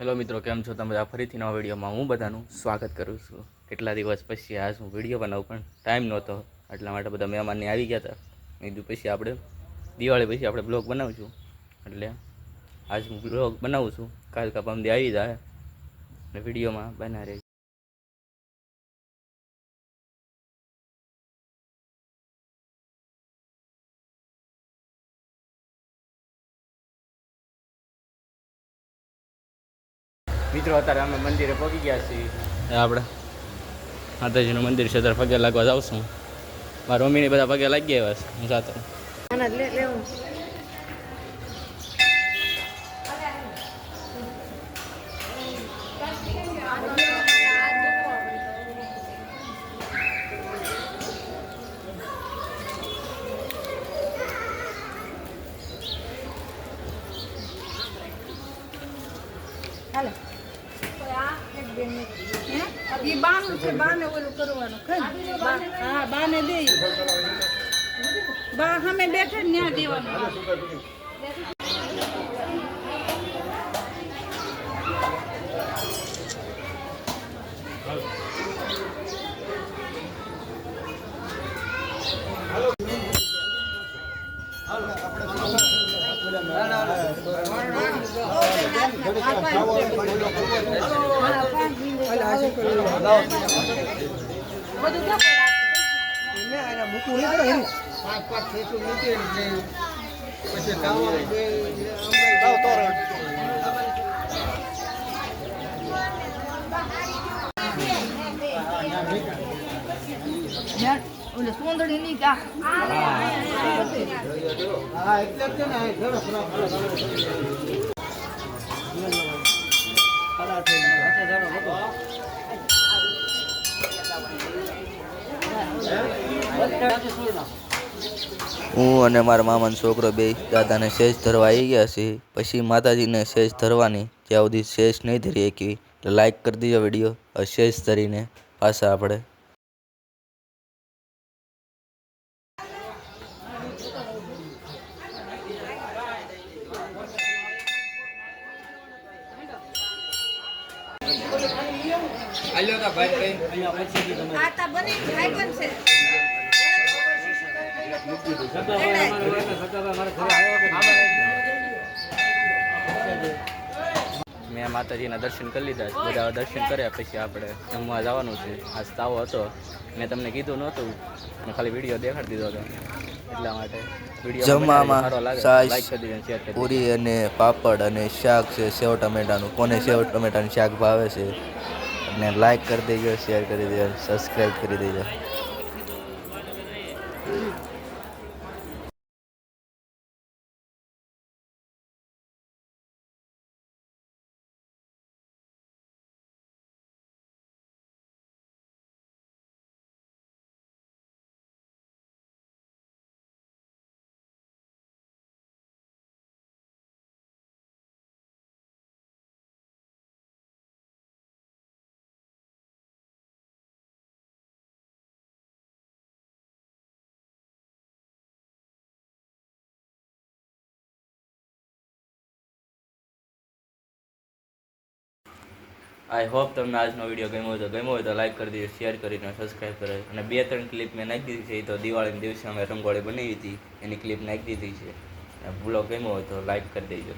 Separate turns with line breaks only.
Hello મિત્રો, કેમ છો તમે? આ ફરીથી નવા વિડીયોમાં હું બધાનું સ્વાગત કરું છું. કેટલા દિવસ પછી આજ હું વિડીયો બનાવું, પણ ટાઈમ નહોતો, એટલા માટે બધા મહેમાનને આવી ગયા હતા. એ કીધું પછી આપણે દિવાળી પછી આપણે બ્લોગ બનાવીશું, એટલે આજ હું બ્લોગ બનાવું છું. કાલ કા પરમદી આવી જાય અને વિડીયોમાં બના રહી. મિત્રો, અત્યારે અમે મંદિરે પહોંચી ગયા છીએ. આપણે માતાજીનું મંદિર છે, ત્યારે પગે લાગવા જાઉં છું. મારા મમ્મીને બધા પગે લાગી ગયા છે. હું જાતો
ये बान से बाने वो करवानो हां बाने दे बा हमें बैठे न्या देवानो ઓલે સુંદરી ની કા હા એટલે જ ને ઘણો
હું અને મારા મામાનો છોકરો બે દાદાને શેષ ધરવા આવી ગયા છે. પછી માતાજીને શેષ ધરવાની, જ્યાં સુધી શેષ નહીં ધરી શકીએ એટલે લાઈક કરી દીજો વિડીયો. શેષ ધરીને પાછા આપણે
આતા બની ખાઈ બનશે
મેં માતાજીના દર્શન કરી લીધા. બધા દર્શન કર્યા પછી આપણે જમવા જવાનું છે. આજ તાવો હતો, મેં તમને કીધું નહોતું, મેં ખાલી વિડીયો દેખાડી દીધો હતો. એટલા માટે વિડીયો
જમવામાં
લાઈક
છાશ,
કરી દીધો, શેર કરી દીધો.
પૂરી અને પાપડ અને શાક છે, સેવ ટમેટાનું. કોને સેવ ટમેટાનું શાક ભાવે છે અને લાઈક કરી દેજો, શેર કરી દેજો, સબસ્ક્રાઈબ કરી દેજો.
આઈ હોપ તમને આજનો વિડીયો ગમ્યો હોય તો લાઈક કરી દેજો, શેર કરીને સબસ્ક્રાઈબ કરે. અને 2-3 ક્લિપ મેં નાખી દીધી છે. એ તો દિવાળીના દિવસે અમે રંગોળી બનાવી હતી, એની ક્લિપ નાખી દીધી છે. બ્લોગ ગમ્યો હોય તો લાઈક કરી દેજો.